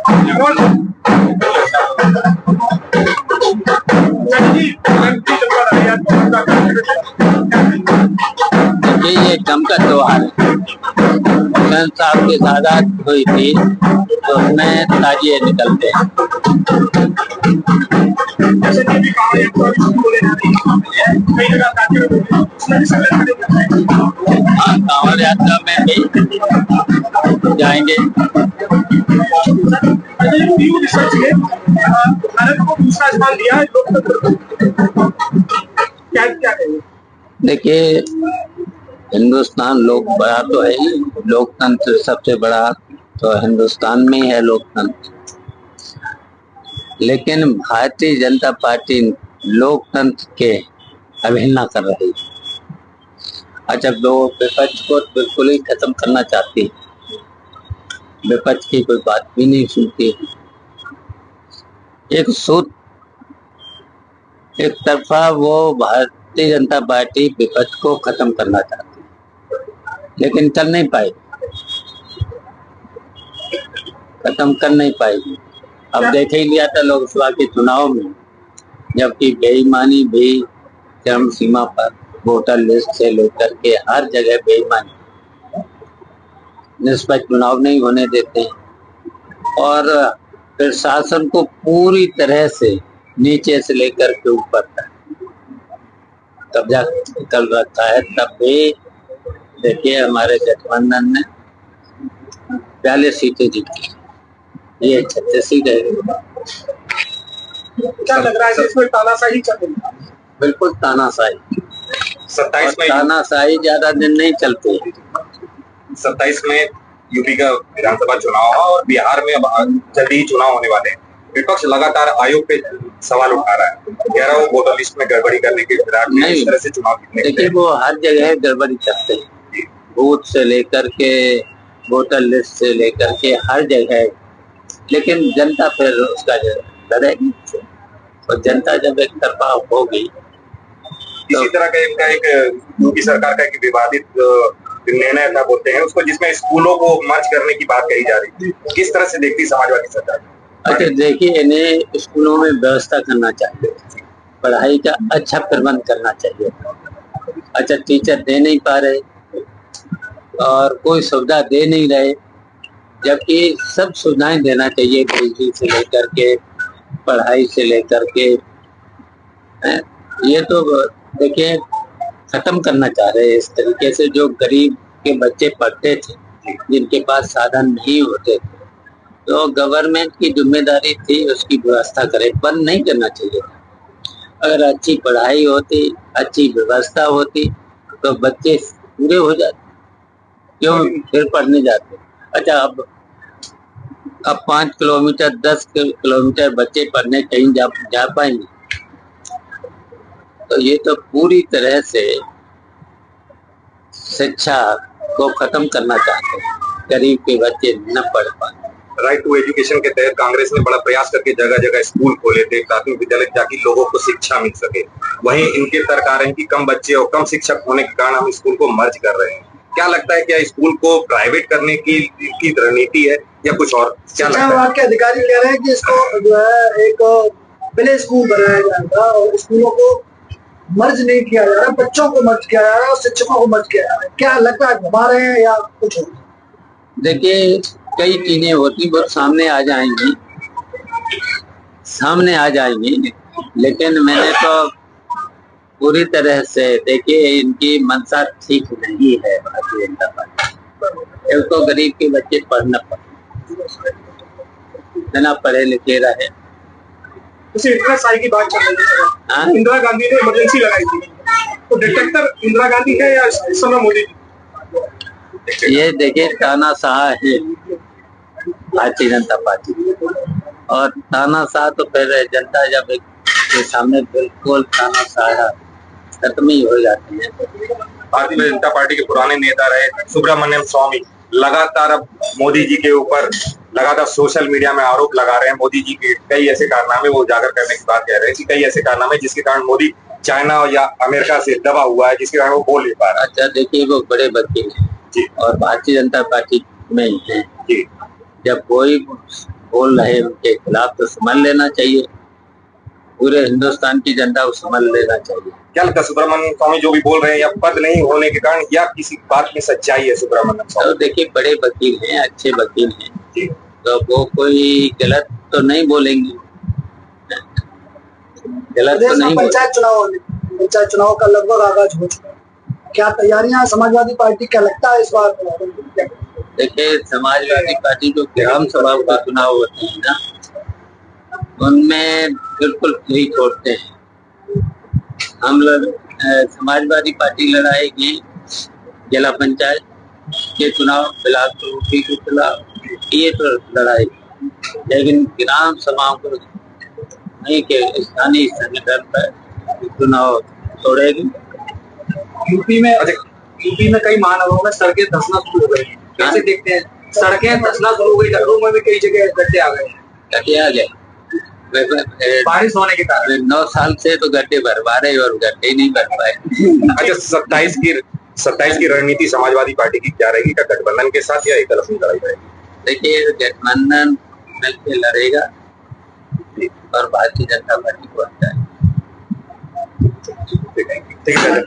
देखिए ये गम का त्योहार है। हुसैन साहब की शहादत हुई थी तो उसमें ताजिए निकलते हैं। कांवड़ यात्रा में भी जाएंगे। देखिए हिंदुस्तान लोक बड़ा तो है ही, लोकतंत्र सबसे बड़ा तो हिंदुस्तान में ही है लोकतंत्र, लेकिन भारतीय जनता पार्टी लोकतंत्र के अवहेलना कर रही है। अच्छा, दो विपक्ष को बिल्कुल ही खत्म करना चाहती है, विपक्ष की कोई बात भी नहीं सुनती। एक तरफा वो भारतीय जनता पार्टी विपक्ष को खत्म करना चाहती है, लेकिन कर नहीं पाई, खत्म कर नहीं पाएगी। अब देख ही लिया था लोकसभा के चुनाव में, जबकि बेईमानी भी चरम सीमा पर, वोटर लिस्ट से लेकर के हर जगह बेईमानी, निष्पक्ष चुनाव नहीं होने देते और प्रशासन को पूरी तरह से नीचे से लेकर के ऊपर तक कब्जा कर रखा है। तब भी देखिए हमारे गठबंधन ने 42 सीटें जीती, ये 36 सीट है। क्या लग रहा है इसमें तानाशाही चल रही है? बिल्कुल तानाशाही। 27 में तानाशाही ज्यादा दिन नहीं चलती। 27 में यूपी का विधानसभा चुनाव और बिहार में अब जल्दी ही चुनाव होने वाले हैं। विपक्ष लगातार आयोग पे सवाल उठा रहा है, कह रहा है वो वोटर लिस्ट में गड़बड़ी करने के विराट में इस तरह से चुनाव जीतने। देखिए वो हर जगह गड़बड़ी करते हैं, बूथ से लेकर के वोटर लिस्ट से लेकर के हर जगह, लेकिन जनता फिर उसका लड़ेगी और जनता जब एक तरफा होगी। इसी तरह का इनका एक यूपी सरकार का एक विवादित निर्णय था बोलते हैं उसको, जिसमें स्कूलों को मर्ज करने की बात कही जा रही थी। किस तरह से देखती समाजवादी सरकार? अच्छा देखिए, इन्हें स्कूलों में व्यवस्था करना चाहिए, पढ़ाई का अच्छा प्रबंध करना चाहिए। अच्छा टीचर दे नहीं पा रहे और कोई सुविधा दे नहीं रहे, जबकि सब सुविधाएं देना चाहिए, बिजली से लेकर के पढ़ाई से लेकर के। ये तो देखिए खत्म करना चाह रहे हैं इस तरीके से। जो गरीब के बच्चे पढ़ते थे, जिनके पास साधन नहीं होते थे, तो गवर्नमेंट की जिम्मेदारी थी उसकी व्यवस्था करे, बंद नहीं करना चाहिए। अगर अच्छी पढ़ाई होती, अच्छी व्यवस्था होती तो बच्चे पूरे हो जाते, क्यों फिर पढ़ने जाते। अच्छा अब 5 किलोमीटर 10 किलोमीटर बच्चे पढ़ने कहीं जा पाएंगे? तो ये तो पूरी तरह से शिक्षा को खत्म करना चाहते हैं, गरीब के बच्चे न पढ़ पाए। राइट टू एजुकेशन के तहत कांग्रेस ने बड़ा प्रयास करके जगह जगह स्कूल खोले थे, प्राथमिक विद्यालय, ताकि लोगों को शिक्षा मिल सके। वहीं इनके तर्क आ रहे हैं कि कम बच्चे और कम शिक्षक होने के कारण हम स्कूल को मर्ज कर रहे हैं। क्या लगता है, क्या स्कूल को प्राइवेट करने की रणनीति है या कुछ और? क्या लगता है? विभाग के अधिकारी कह रहे हैं कि इसको जो है एक प्ले स्कूल बनाया जाएगा और स्कूलों को मर्ज नहीं किया जा रहा, बच्चों को मर्ज किया जा रहा है और शिक्षकों को मर्ज किया जा रहा है। क्या लगता है, घुमा रहे हैं या कुछ? देखिए कई चीजें होती वो सामने आ जाएंगी, लेकिन मैंने तो पूरी तरह से देखिए इनकी मंशा ठीक नहीं है भारतीय जनता पार्टी। एक तो गरीब के बच्चे पढ़ना बिना पढ़े लिखे रहे। इंदिरा साई की बात चल रही है, इंदिरा गांधी ने इमरजेंसी लगाई थी, तो डिटेक्टर इंदिरा गांधी है या इस समय मोदी जी? ये देखिए तानाशाह है भारतीय जनता पार्टी, और तानाशाह तो फिर जनता जब के सामने बिल्कुल तानाशाह खत्म ही हो जाते हैं। भारतीय जनता पार्टी के पुराने नेता रहे सुब्रमण्यम स्वामी लगातार अब मोदी जी के ऊपर लगातार सोशल मीडिया में आरोप लगा रहे हैं। मोदी जी के कई ऐसे कारनामे वो उजागर करने की बात कह रहे हैं कि कई ऐसे कारनामे जिसके कारण मोदी चाइना या अमेरिका से दबा हुआ है, जिसके कारण वो बोल नहीं पा रहा। अच्छा देखिए वो बड़े वकील हैं और भारतीय जनता पार्टी में ही है। जब कोई बोल रहे हैं उनके खिलाफ तो समझ लेना चाहिए, पूरे हिंदुस्तान की जनता को समझ लेना चाहिए। क्या लगता है सुब्रमण्यम स्वामी जो भी बोल रहे हैं, या पद नहीं होने के कारण, या किसी बात में सच्चाई है सुब्रमण्यम तो स्वामी? देखिए बड़े वकील हैं, अच्छे वकील हैं, जी। तो वो कोई गलत तो नहीं बोलेंगे, गलत तो प्रदेश में नहीं बोलेंगे। पंचायत चुनाव का लगभग आगाज हो चुका है। क्या तैयारियां समाजवादी पार्टी, क्या लगता है इस बार? देखिए समाजवादी पार्टी जो ग्राम सभा का चुनाव होते हैं ना, उनमें बिल्कुल फ्री छोड़ते हैं। हम लोग समाजवादी पार्टी लड़ाएगी जिला पंचायत के चुनाव, बिलासपुर यूपी के चुनाव, ये तो लड़ाएगी, लेकिन ग्राम सभाओं को नहीं के स्थानीय संगठन पर चुनाव छोड़ेगी। यूपी में कई महानगरों में सड़कें धंसना शुरू हो गई। कैसे देखते हैं? सड़कें धंसना शुरू हो गई, लखनऊ में भी कई जगह गड्ढे आ गए। गड्ढे आ गए बारिश होने के कारण। 9 साल से तो गड्ढे भरवा रहे और गड्ढे नहीं भर पाए। अच्छा, 27 की रणनीति समाजवादी पार्टी की क्या रहेगी? क्या गठबंधन के साथ या एकल अपनी लड़ाई रहेगी? देखिए गठबंधन मिलकर लड़ेगा और भारतीय जनता पार्टी को हटाएगा। ठीक है।